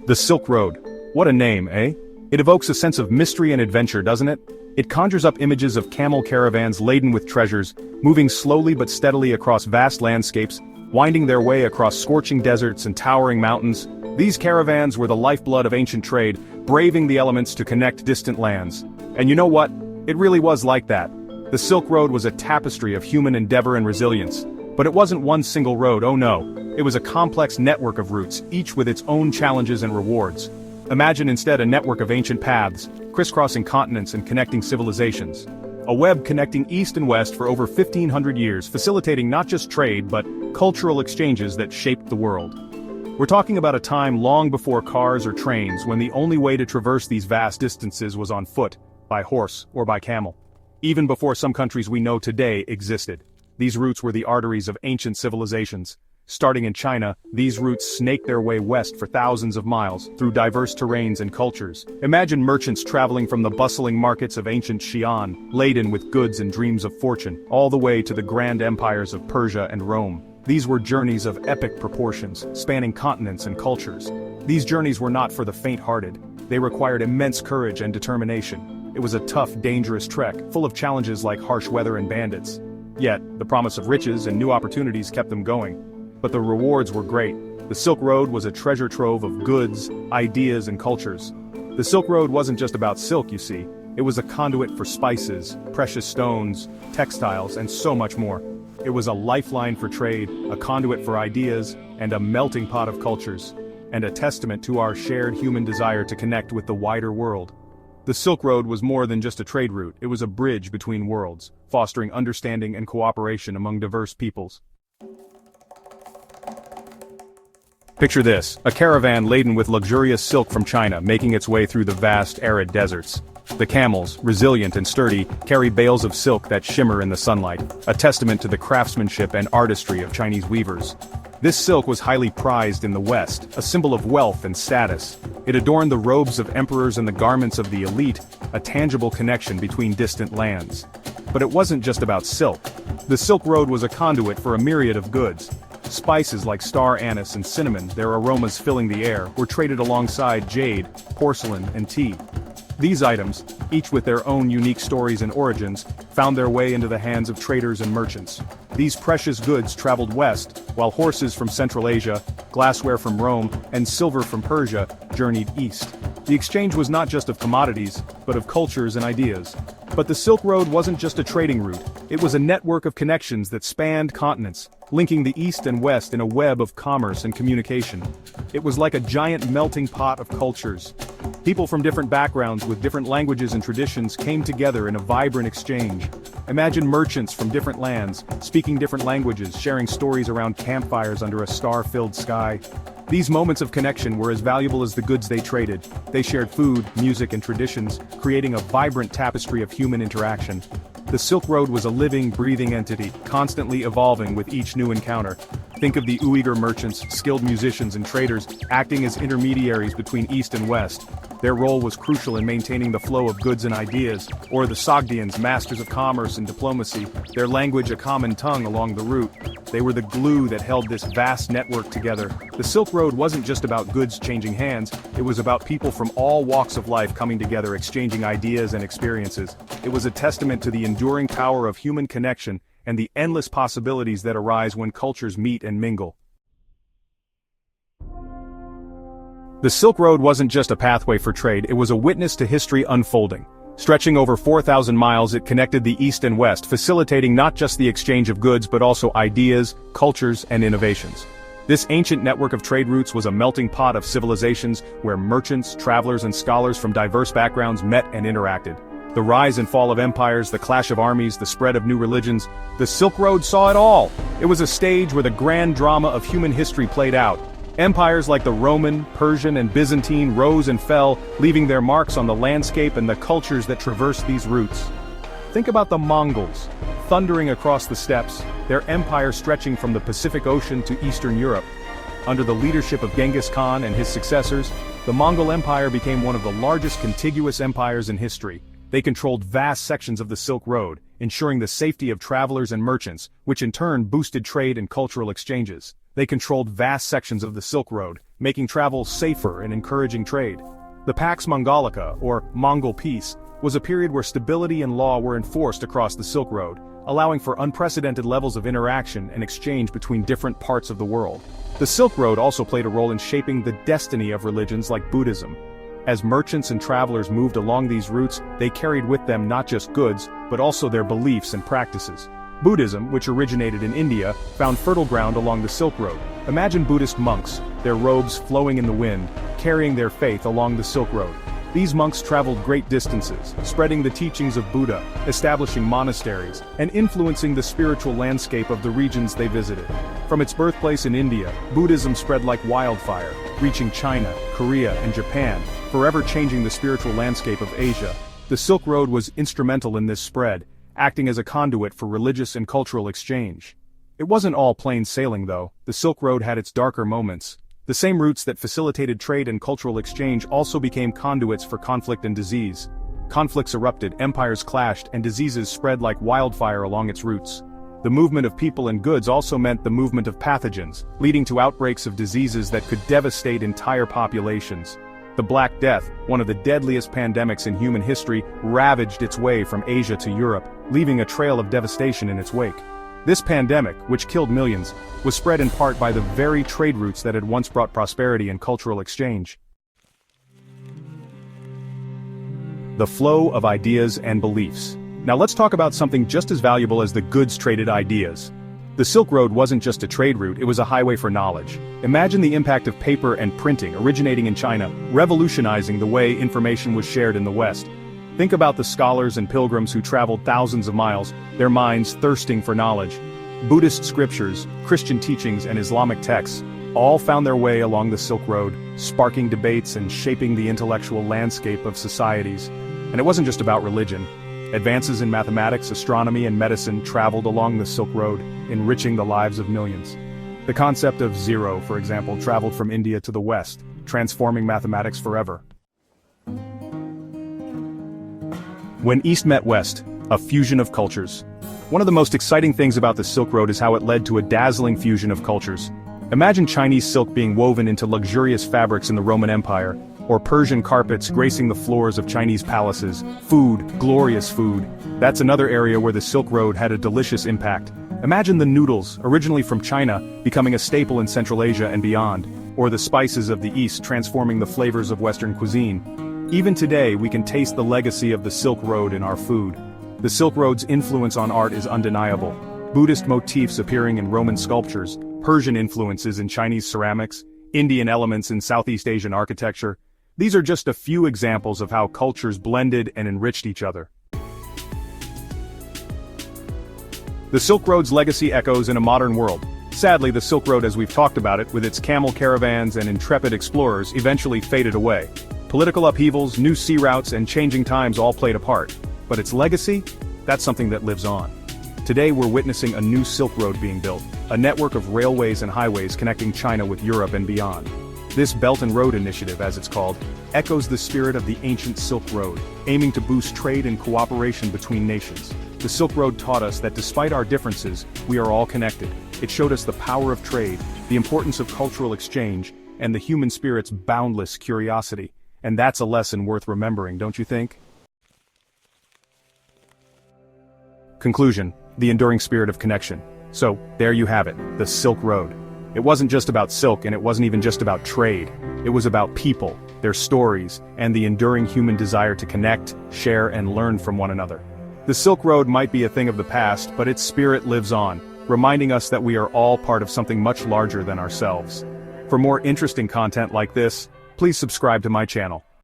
The Silk Road. What a name, eh? It evokes a sense of mystery and adventure, doesn't it? It conjures up images of camel caravans laden with treasures, moving slowly but steadily across vast landscapes, winding their way across scorching deserts and towering mountains. These caravans were the lifeblood of ancient trade, braving the elements to connect distant lands. And you know what? It really was like that. The Silk Road was a tapestry of human endeavor and resilience. But it wasn't one single road, oh no. It was a complex network of routes, each with its own challenges and rewards. Imagine instead a network of ancient paths, crisscrossing continents and connecting civilizations. A web connecting east and west for over 1,500 years, facilitating not just trade but cultural exchanges that shaped the world. We're talking about a time long before cars or trains, when the only way to traverse these vast distances was on foot, by horse, or by camel. Even before some countries we know today existed. These routes were the arteries of ancient civilizations. Starting in China, these routes snaked their way west for thousands of miles, through diverse terrains and cultures. Imagine merchants traveling from the bustling markets of ancient Xi'an, laden with goods and dreams of fortune, all the way to the grand empires of Persia and Rome. These were journeys of epic proportions, spanning continents and cultures. These journeys were not for the faint-hearted. They required immense courage and determination. It was a tough, dangerous trek, full of challenges like harsh weather and bandits. Yet, the promise of riches and new opportunities kept them going. But the rewards were great. The Silk Road was a treasure trove of goods, ideas, and cultures. The Silk Road wasn't just about silk, you see. It was a conduit for spices, precious stones, textiles, and so much more. It was a lifeline for trade, a conduit for ideas, and a melting pot of cultures, and a testament to our shared human desire to connect with the wider world. The Silk Road was more than just a trade route, it was a bridge between worlds, fostering understanding and cooperation among diverse peoples. Picture this, a caravan laden with luxurious silk from China making its way through the vast, arid deserts. The camels, resilient and sturdy, carry bales of silk that shimmer in the sunlight, a testament to the craftsmanship and artistry of Chinese weavers. This silk was highly prized in the West, a symbol of wealth and status. It adorned the robes of emperors and the garments of the elite, a tangible connection between distant lands. But it wasn't just about silk. The Silk Road was a conduit for a myriad of goods. Spices like star anise and cinnamon, their aromas filling the air, were traded alongside jade, porcelain, and tea. These items, each with their own unique stories and origins, found their way into the hands of traders and merchants. These precious goods traveled west, while horses from Central Asia, glassware from Rome, and silver from Persia journeyed east. The exchange was not just of commodities, but of cultures and ideas. But the Silk Road wasn't just a trading route, it was a network of connections that spanned continents, linking the east and west in a web of commerce and communication. It was like a giant melting pot of cultures. People from different backgrounds with different languages and traditions came together in a vibrant exchange. Imagine merchants from different lands, speaking different languages, sharing stories around campfires under a star-filled sky. These moments of connection were as valuable as the goods they traded. They shared food, music, and traditions, creating a vibrant tapestry of human interaction. The Silk Road was a living, breathing entity, constantly evolving with each new encounter. Think of the Uyghur merchants, skilled musicians and traders, acting as intermediaries between East and West. Their role was crucial in maintaining the flow of goods and ideas, or the Sogdians, masters of commerce and diplomacy, their language a common tongue along the route. They were the glue that held this vast network together. The Silk Road wasn't just about goods changing hands, it was about people from all walks of life coming together, exchanging ideas and experiences. It was a testament to the enduring power of human connection and the endless possibilities that arise when cultures meet and mingle. The Silk Road wasn't just a pathway for trade, it was a witness to history unfolding. Stretching over 4,000 miles, it connected the East and West, facilitating not just the exchange of goods but also ideas, cultures, and innovations. This ancient network of trade routes was a melting pot of civilizations where merchants, travelers, and scholars from diverse backgrounds met and interacted. The rise and fall of empires, the clash of armies, the spread of new religions, the Silk Road saw it all. It was a stage where the grand drama of human history played out. Empires like the Roman, Persian, and Byzantine rose and fell, leaving their marks on the landscape and the cultures that traversed these routes. Think about the Mongols, thundering across the steppes, their empire stretching from the Pacific Ocean to Eastern Europe. Under the leadership of Genghis Khan and his successors, the Mongol Empire became one of the largest contiguous empires in history. They controlled vast sections of the Silk Road, ensuring the safety of travelers and merchants, which in turn boosted trade and cultural exchanges. They controlled vast sections of the Silk Road, making travel safer and encouraging trade. The Pax Mongolica, or Mongol Peace, was a period where stability and law were enforced across the Silk Road, allowing for unprecedented levels of interaction and exchange between different parts of the world. The Silk Road also played a role in shaping the destiny of religions like Buddhism. As merchants and travelers moved along these routes, they carried with them not just goods, but also their beliefs and practices. Buddhism, which originated in India, found fertile ground along the Silk Road. Imagine Buddhist monks, their robes flowing in the wind, carrying their faith along the Silk Road. These monks traveled great distances, spreading the teachings of Buddha, establishing monasteries, and influencing the spiritual landscape of the regions they visited. From its birthplace in India, Buddhism spread like wildfire, reaching China, Korea, and Japan, forever changing the spiritual landscape of Asia. The Silk Road was instrumental in this spread, acting as a conduit for religious and cultural exchange. It wasn't all plain sailing though. The Silk Road had its darker moments. The same routes that facilitated trade and cultural exchange also became conduits for conflict and disease. Conflicts erupted, empires clashed, and diseases spread like wildfire along its routes. The movement of people and goods also meant the movement of pathogens, leading to outbreaks of diseases that could devastate entire populations. The Black Death, one of the deadliest pandemics in human history, ravaged its way from Asia to Europe, leaving a trail of devastation in its wake. This pandemic, which killed millions, was spread in part by the very trade routes that had once brought prosperity and cultural exchange. The flow of ideas and beliefs. Now let's talk about something just as valuable as the goods-traded ideas. The Silk Road wasn't just a trade route, it was a highway for knowledge. Imagine the impact of paper and printing originating in China, revolutionizing the way information was shared in the West. Think about the scholars and pilgrims who traveled thousands of miles, their minds thirsting for knowledge. Buddhist scriptures, Christian teachings, and Islamic texts all found their way along the Silk Road, sparking debates and shaping the intellectual landscape of societies. And it wasn't just about religion. Advances in mathematics, astronomy, and medicine traveled along the Silk Road, enriching the lives of millions. The concept of zero, for example, traveled from India to the West, transforming mathematics forever. When East met West, a fusion of cultures. One of the most exciting things about the Silk Road is how it led to a dazzling fusion of cultures. Imagine Chinese silk being woven into luxurious fabrics in the Roman Empire, or Persian carpets gracing the floors of Chinese palaces. Food, glorious food. That's another area where the Silk Road had a delicious impact. Imagine the noodles, originally from China, becoming a staple in Central Asia and beyond, or the spices of the East transforming the flavors of Western cuisine. Even today, we can taste the legacy of the Silk Road in our food. The Silk Road's influence on art is undeniable. Buddhist motifs appearing in Roman sculptures, Persian influences in Chinese ceramics, Indian elements in Southeast Asian architecture. These are just a few examples of how cultures blended and enriched each other. The Silk Road's legacy echoes in a modern world. Sadly, the Silk Road, as we've talked about it, with its camel caravans and intrepid explorers, eventually faded away. Political upheavals, new sea routes, and changing times all played a part. But its legacy? That's something that lives on. Today we're witnessing a new Silk Road being built, a network of railways and highways connecting China with Europe and beyond. This Belt and Road Initiative, as it's called, echoes the spirit of the ancient Silk Road, aiming to boost trade and cooperation between nations. The Silk Road taught us that despite our differences, we are all connected. It showed us the power of trade, the importance of cultural exchange, and the human spirit's boundless curiosity. And that's a lesson worth remembering, don't you think? Conclusion: the enduring spirit of connection. So, there you have it, the Silk Road. It wasn't just about silk, and it wasn't even just about trade. It was about people, their stories, and the enduring human desire to connect, share, and learn from one another. The Silk Road might be a thing of the past, but its spirit lives on, reminding us that we are all part of something much larger than ourselves. For more interesting content like this, please subscribe to my channel.